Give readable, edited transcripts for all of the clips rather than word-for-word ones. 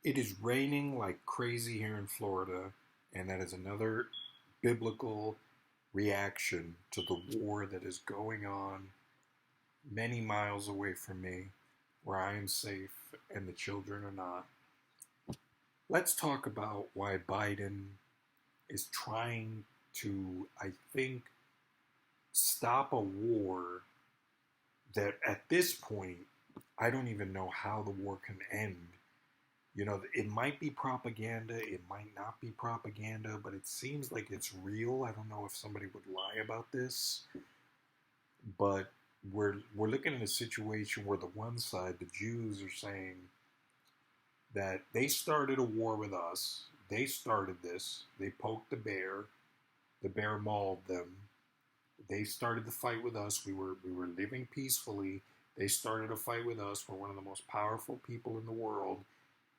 It is raining like crazy here in Florida, and that is another biblical reaction to the war that is going on many miles away from me, where I am safe and the children are not. Let's talk about why Biden is trying to, I think, stop a war that at this point, I don't even know how the war can end. You know, it might be propaganda, it might not be propaganda, but it seems like it's real. I don't know if somebody would lie about this, but we're looking at a situation where the one side, the Jews, are saying that they started a war with us. They started this. They poked the bear. The bear mauled them. They started the fight with us. We were living peacefully. They started a fight with us. We're one of the most powerful people in the world.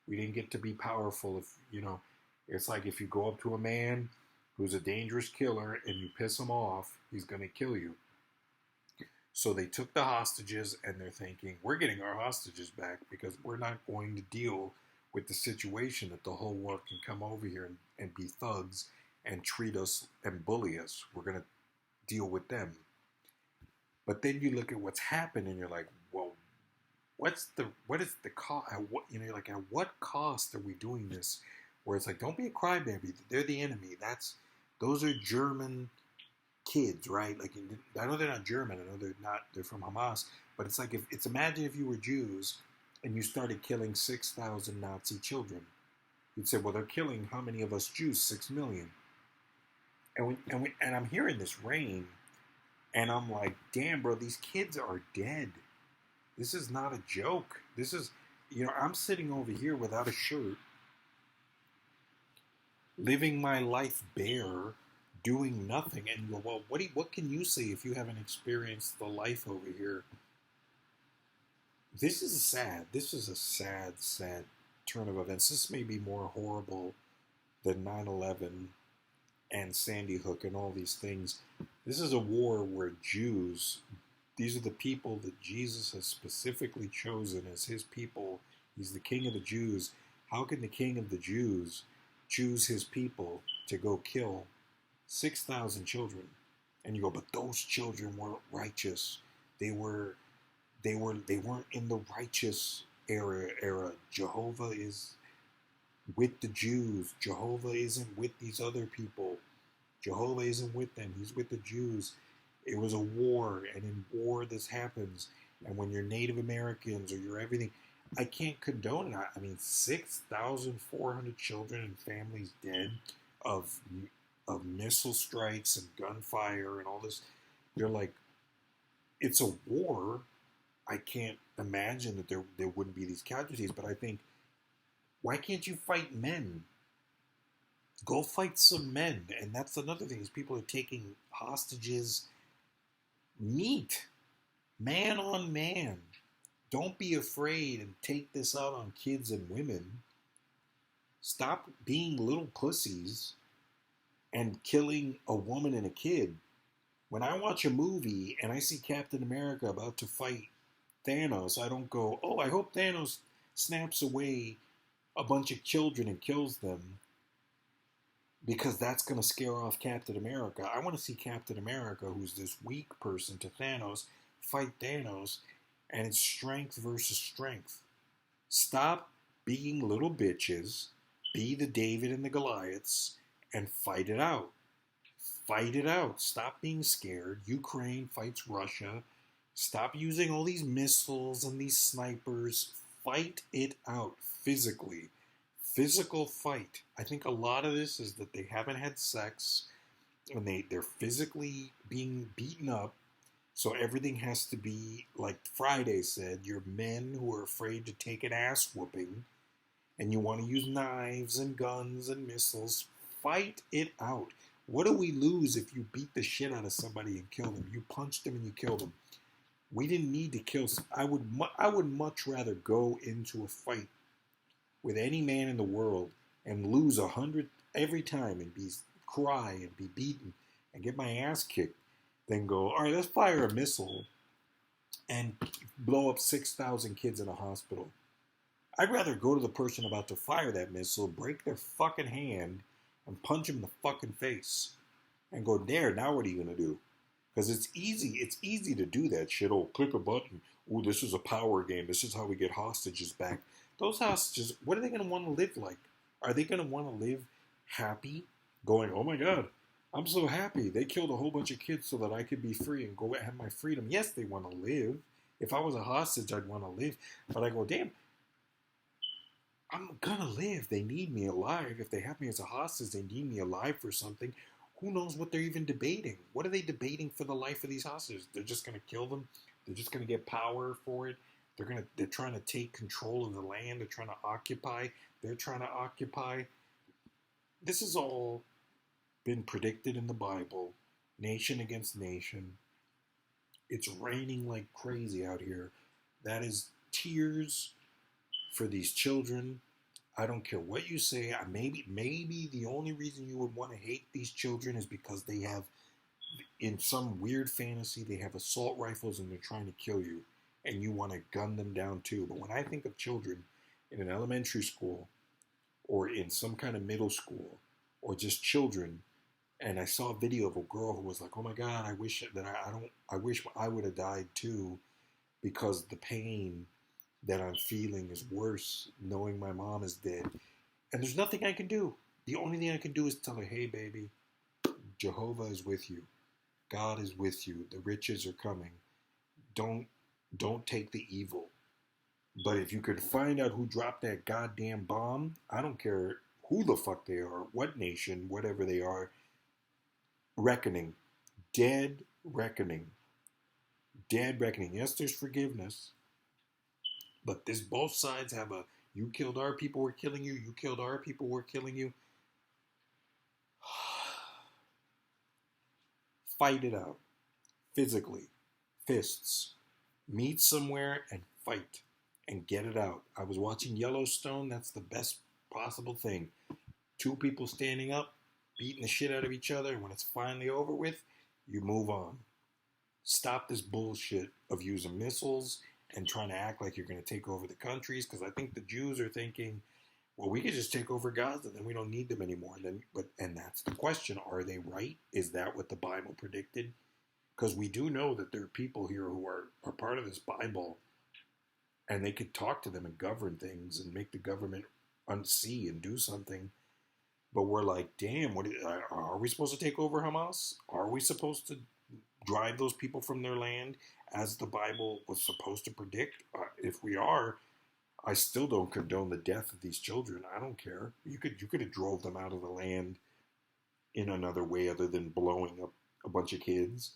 We didn't get to be powerful. If you know, it's like if you go up to a man who's a dangerous killer and you piss him off, he's going to kill you. So they took the hostages, and they're thinking, we're getting our hostages back because we're not going to deal with the situation that the whole world can come over here and be thugs and treat us and bully us. We're going to deal with them. But then you look at what's happened, and you're like, well, what is the cost? Like, at what cost are we doing this? Where it's like, don't be a crybaby. They're the enemy. Those are German kids, right? Like, I know they're not German. I know they're not. They're from Hamas. But it's like, imagine if you were Jews and you started killing 6,000 Nazi children. You'd say, well, they're killing how many of us Jews? 6 million. And I'm hearing this rain, and I'm like, damn, bro, these kids are dead. This is not a joke. This is, I'm sitting over here without a shirt, living my life bare, doing nothing. And you go, well, what can you say if you haven't experienced the life over here? This is sad. This is a sad, sad turn of events. This may be more horrible than 9/11 and Sandy Hook and all these things. This is a war where Jews, these are the people that Jesus has specifically chosen as his people. He's the king of the Jews. How can the king of the Jews choose his people to go kill 6,000 children? And you go, but those children weren't righteous. They weren't in the righteous era. Jehovah is with the Jews. Jehovah isn't with these other people. Jehovah isn't with them. He's with the Jews. It was a war, and in war this happens. And when you're Native Americans or you're everything, I can't condone it. I mean, 6,400 children and families dead of missile strikes and gunfire and all this. You're like, it's a war. I can't imagine that there wouldn't be these casualties, but I think, why can't you fight men? Go fight some men. And that's another thing, is people are taking hostages. Meet. Man on man. Don't be afraid and take this out on kids and women. Stop being little pussies and killing a woman and a kid. When I watch a movie and I see Captain America about to fight Thanos, I don't go, oh, I hope Thanos snaps away a bunch of children and kills them, because that's going to scare off Captain America. I want to see Captain America, who's this weak person to Thanos, fight Thanos, and it's strength versus strength. Stop being little bitches, be the David and the Goliaths, and fight it out. Fight it out. Stop being scared. Ukraine fights Russia. Stop using all these missiles and these snipers. Fight it out physically. Physical fight. I think a lot of this is that they haven't had sex and they're physically being beaten up. So everything has to be, like Friday said, you're men who are afraid to take an ass whooping, and you want to use knives and guns and missiles. Fight it out. What do we lose if you beat the shit out of somebody and kill them? You punched them and you killed them. We didn't need to kill. I would much rather go into a fight with any man in the world and lose 100 every time and cry and be beaten and get my ass kicked than go, all right, let's fire a missile and blow up 6,000 kids in a hospital. I'd rather go to the person about to fire that missile, break their fucking hand, and punch him in the fucking face. And go, there, now what are you going to do? Because it's easy. It's easy to do that shit. Oh, click a button. Oh, this is a power game. This is how we get hostages back. Those hostages, what are they going to want to live like? Are they going to want to live happy? Going, oh my God, I'm so happy. They killed a whole bunch of kids so that I could be free and go have my freedom. Yes, they want to live. If I was a hostage, I'd want to live. But I go, damn, I'm going to live. They need me alive. If they have me as a hostage, they need me alive for something. Who knows what they're even debating? What are they debating for the life of these hostages? They're just going to kill them. They're just going to get power for it. They're trying to take control of the land. They're trying to occupy. They're trying to occupy. This has all been predicted in the Bible. Nation against nation. It's raining like crazy out here. That is tears for these children. I don't care what you say. Maybe the only reason you would want to hate these children is because they have, in some weird fantasy, they have assault rifles and they're trying to kill you, and you want to gun them down too. But when I think of children in an elementary school or in some kind of middle school or just children, and I saw a video of a girl who was like, "Oh my God, I wish that I wish I would have died too, because the pain that I'm feeling is worse knowing my mom is dead. And there's nothing I can do. The only thing I can do is tell her, hey, baby, Jehovah is with you. God is with you. The riches are coming. Don't take the evil. But if you could find out who dropped that goddamn bomb, I don't care who the fuck they are, what nation, whatever they are, reckoning. Dead reckoning. Dead reckoning. Yes, there's forgiveness. But this, both sides have a, you killed our people, we're killing you. You killed our people, we're killing you. Fight it out. Physically. Fists. Meet somewhere and fight. And get it out. I was watching Yellowstone. That's the best possible thing. Two people standing up, beating the shit out of each other. And when it's finally over with, you move on. Stop this bullshit of using missiles and trying to act like you're going to take over the countries, because I think the Jews are thinking, well, we could just take over Gaza, then we don't need them anymore. And that's the question: are they right? Is that what the Bible predicted? Because we do know that there are people here who are part of this Bible, and they could talk to them and govern things and make the government unsee and do something. But we're like, damn, are we supposed to take over Hamas? Are we supposed to drive those people from their land as the Bible was supposed to predict? If we are, I still don't condone the death of these children. I don't care. You could have drove them out of the land in another way other than blowing up a bunch of kids.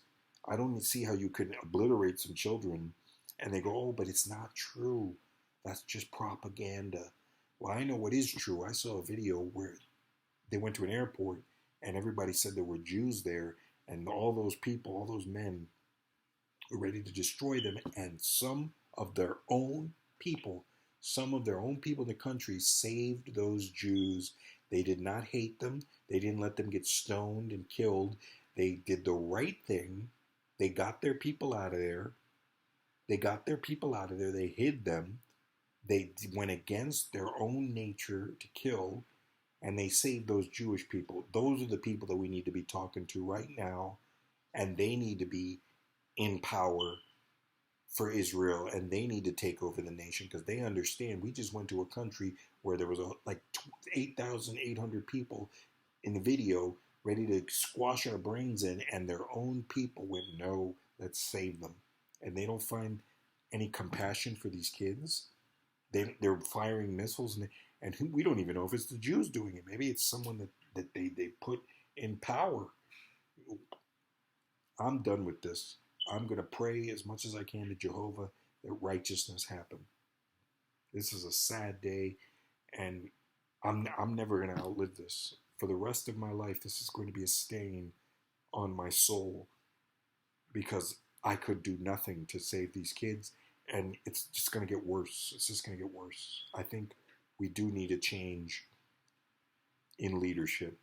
I don't see how you could obliterate some children. And they go, oh, but it's not true. That's just propaganda. Well, I know what is true. I saw a video where they went to an airport and everybody said there were Jews there, and all those people, all those men were ready to destroy them. And some of their own people in the country saved those Jews. They did not hate them. They didn't let them get stoned and killed. They did the right thing. They got their people out of there. They hid them. They went against their own nature to kill, and they saved those Jewish people. Those are the people that we need to be talking to right now, and they need to be in power for Israel, and they need to take over the nation, because they understand. We just went to a country where there was like 8,800 people in the video ready to squash our brains in, and their own people went, no, let's save them. And they don't find any compassion for these kids. They're firing missiles, and we don't even know if it's the Jews doing it. Maybe it's someone that they put in power. I'm done with this. I'm going to pray as much as I can to Jehovah that righteousness happen. This is a sad day, and I'm never going to outlive this. For the rest of my life, this is going to be a stain on my soul, because I could do nothing to save these kids, and it's just going to get worse. It's just going to get worse. I think we do need a change in leadership.